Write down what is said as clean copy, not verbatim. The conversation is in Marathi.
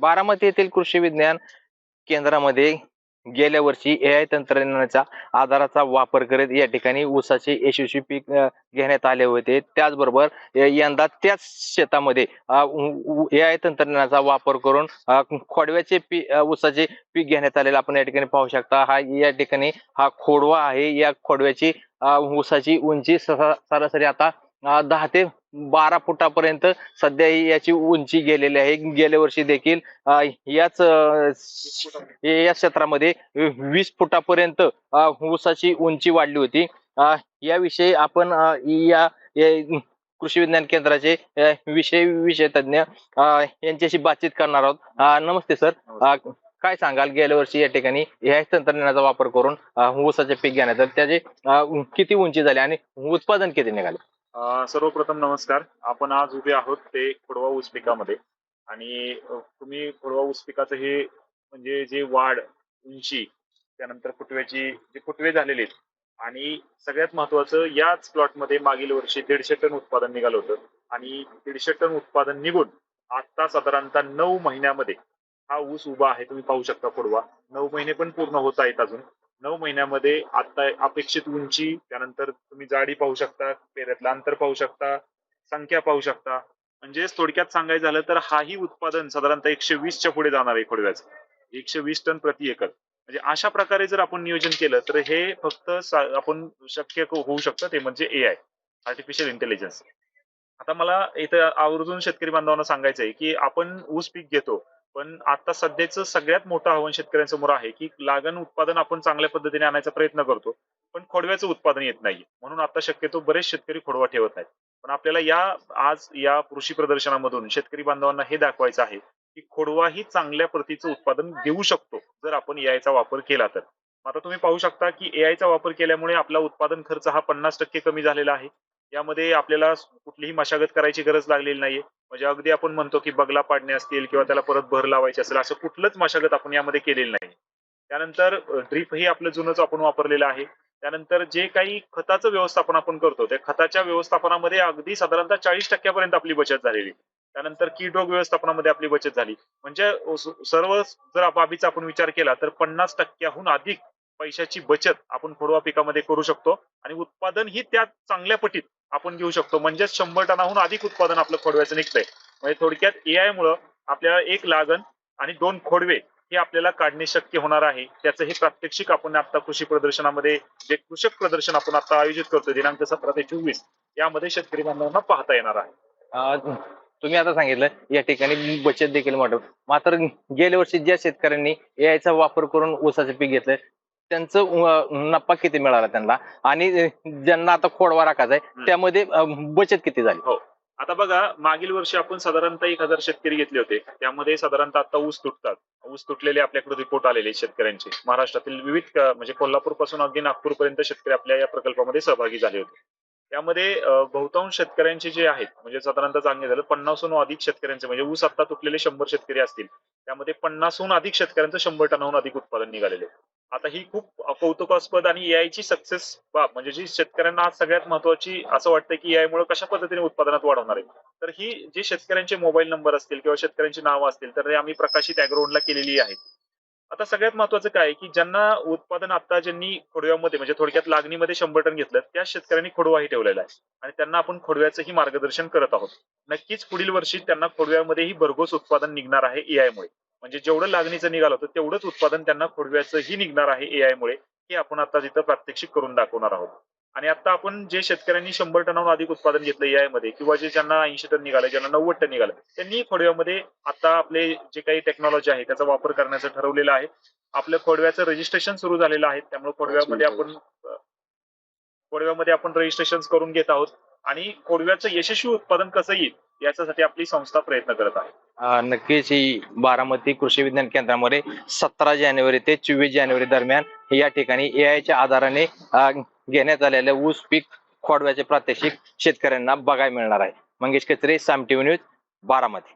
बारामती येथील कृषी विज्ञान केंद्रामध्ये गेल्या वर्षी AI तंत्रज्ञानाचा आधाराचा वापर करत या ठिकाणी ऊसाचे यशस्वी पीक घेण्यात आले होते. त्याचबरोबर यंदा त्याच शेतामध्ये AI तंत्रज्ञानाचा वापर करून खोडव्याचे ऊसाचे पीक घेण्यात आलेले आपण या ठिकाणी पाहू शकता. या ठिकाणी हा खोडवा आहे. या खोडव्याची ऊसाची उंची सरासरी आता 10 ते 12 फुटापर्यंत सध्या याची उंची गेलेली आहे. गेल्या वर्षी देखील या क्षेत्रामध्ये 20 फुटापर्यंत ऊसाची उंची वाढली होती. याविषयी आपण या कृषी विज्ञान केंद्राचे विषय तज्ञ यांच्याशी बातचीत करणार आहोत. नमस्ते सर. काय सांगाल, गेल्या वर्षी या ठिकाणी या तंत्रज्ञानाचा वापर करून ऊसाचे पीक घेण्यात तर त्याचे किती उंची झाली आणि उत्पादन किती निघाले? सर्वप्रथम नमस्कार. आपण आज उभे आहोत ते खोडवा ऊस पिकामध्ये आणि तुम्ही खोडवा ऊस पिकाचं हे म्हणजे जे वाढ, उंची, त्यानंतर फुटव्याची जे फुटवे झालेले आहेत आणि सगळ्यात महत्वाचं याच प्लॉटमध्ये मागील वर्षी 150 टन उत्पादन निघालं होतं आणि 150 टन उत्पादन निघून आता साधारणतः 9 महिन्यामध्ये हा ऊस उभा आहे. तुम्ही पाहू शकता खोडवा 9 महिने पण पूर्ण होत आहेत अजून. 9 महिन्यामध्ये आता अपेक्षित उंची, त्यानंतर तुम्ही जाडी पाहू शकता, पेऱ्यातलं अंतर पाहू शकता, संख्या पाहू शकता. म्हणजे थोडक्यात सांगायचं झालं तर हाही उत्पादन साधारणतः 120च्या पुढे जाणार आहे खोडव्याचं. 120 टन प्रति एकर. म्हणजे अशा प्रकारे जर आपण नियोजन केलं तर हे फक्त आपण शक्य होऊ शकतं ते म्हणजे AI, आर्टिफिशियल इंटेलिजन्स. आता मला इथं आवर्जून शेतकरी बांधवांना सांगायचं आहे की आपण ऊस पीक घेतो, पण आता सध्याचं सगळ्यात मोठं आव्हान शेतकऱ्यांसमोर आहे की लागण उत्पादन आपण चांगल्या पद्धतीने आणायचा प्रयत्न करतो, पण खोडव्याचं उत्पादन येत नाही. म्हणून आता शक्यतो बरेच शेतकरी खोडवा ठेवत आहेत. पण आपल्याला आज या कृषी प्रदर्शनामधून शेतकरी बांधवांना हे दाखवायचं आहे की खोडवाही चांगल्या प्रतीचं उत्पादन देऊ शकतो जर आपण AIचा वापर केला तर. आता तुम्ही पाहू शकता की AIचा वापर केल्यामुळे आपला उत्पादन खर्च हा 50% कमी झालेला आहे. यामध्ये आपल्याला कुठलीही मशागत करायची गरज लागलेली नाहीये. म्हणजे अगदी आपण म्हणतो की बगला पाडणे असतील किंवा त्याला परत भर लावायची असेल, असं कुठलंच मशागत आपण यामध्ये केलेली नाही. त्यानंतर ड्रीप ही आपलं जुनंच आपण वापरलेलं आहे. त्यानंतर जे काही खताचं व्यवस्थापन आपण करतो, त्या खताच्या व्यवस्थापनामध्ये अगदी साधारणतः 40% पर्यंत आपली बचत झालेली. त्यानंतर कीड रोग व्यवस्थापनामध्ये आपली बचत झाली. म्हणजे सर्व जर बाबीचा आपण विचार केला तर 50% अधिक पैशाची बचत आपण खोडवा पिकामध्ये करू शकतो आणि उत्पादन ही त्या चांगल्या पटीत आपण घेऊ शकतो. म्हणजे 100 टनाहून अधिक उत्पादन आपलं खोडव्याचं निघतंय. म्हणजे थोडक्यात AI मुळे आपल्याला 1 लागण आणि 2 खोडवे हे आपल्याला काढणे शक्य होणार आहे. त्याचं हे प्रात्यक्षिक आपण आता कृषी प्रदर्शनामध्ये, जे कृषक प्रदर्शन आपण आता आयोजित करतोय दिनांक 17 ते 24, यामध्ये शेतकरी बांधवांना पाहता येणार आहे. तुम्ही आता सांगितलं या ठिकाणी बचत देखील मोठं. मात्र गेल्या वर्षी ज्या शेतकऱ्यांनी AIचा वापर करून ऊसाचे पीक घेतलंय त्यांचं नफा किती मिळाला त्यांना, आणि ज्यांना आता खोडवा राखायचा आहे त्यामध्ये बचत किती झाली? हो, आता बघा, मागील वर्षी आपण साधारणतः 1000 शेतकरी घेतले होते. त्यामध्ये साधारणतः आता ऊस तुटलेले आपल्याकडे रिपोर्ट आलेले शेतकऱ्यांचे महाराष्ट्रातील विविध म्हणजे कोल्हापूर पासून अगदी नागपूर पर्यंत शेतकरी आपल्या या प्रकल्पामध्ये सहभागी झाले होते. त्यामध्ये बहुतांश शेतकऱ्यांचे जे आहेत म्हणजे साधारणतः चांगले झालं 50हून अधिक शेतकऱ्यांचे, म्हणजे ऊस आता तुटलेले 100 शेतकरी असतील, त्यामध्ये 50हून अधिक शेतकऱ्यांचं 100 टनाहून अधिक उत्पादन निघालेले. आता ही खूप कौतुकास्पद आणि AIची सक्सेस बाब म्हणजे जी शेतकऱ्यांना आज सगळ्यात महत्वाची असं वाटतं की AI मुळे कशा पद्धतीने उत्पादनात वाढ होणार आहे. तर ही जे शेतकऱ्यांचे मोबाईल नंबर असतील किंवा शेतकऱ्यांची नावं असतील तर आम्ही प्रकाशित अॅग्रोवनला केलेली आहेत. आता सगळ्यात महत्वाचं काय की ज्यांना उत्पादन आता ज्यांनी खोडव्यामध्ये म्हणजे थोडक्यात लागणीमध्ये 100 टन घेतलं, त्या शेतकऱ्यांनी खोडवाही ठेवलेला आहे आणि त्यांना आपण खोडव्याचंही मार्गदर्शन करत आहोत. नक्कीच पुढील वर्षी त्यांना खोडव्यामध्येही भरघोस उत्पादन निघणार आहे AI मुळे. म्हणजे जेवढं लागणीचं निघालं होतं तेवढंच उत्पादन त्यांना खोडव्याचंही निघणार आहे AI मुळे. हे आपण आता तिथं प्रात्यक्षिक करून दाखवणार आहोत. आणि आता आपण जे शेतकऱ्यांनी 100 टनाहून अधिक उत्पादन घेतलं AI मध्ये किंवा ज्यांना 80 टन निघालं, ज्यांना 90 टन निघालं, त्यांनी खोडव्यामध्ये आता आपले जे काही टेक्नॉलॉजी आहे त्याचा वापर करण्याचं ठरवलेलं आहे. आपलं खोडव्याचं रजिस्ट्रेशन सुरू झालेलं आहे. त्यामुळे खोडव्यामध्ये आपण रजिस्ट्रेशन करून घेत आहोत आणि खोडव्याचं यशस्वी उत्पादन कसं येईल याच्यासाठी आपली संस्था प्रयत्न करत आहे. नक्कीच ही बारामती कृषी विज्ञान केंद्रामध्ये 17 जानेवारी ते 24 जानेवारी दरम्यान या ठिकाणी AIच्या आधाराने घेण्यात आलेल्या ऊस पीक खोडव्याचे प्रात्यक्षिक शेतकऱ्यांना बघायला मिळणार आहे. मंगेश कचरे, साम टीव्ही न्यूज, बारामती.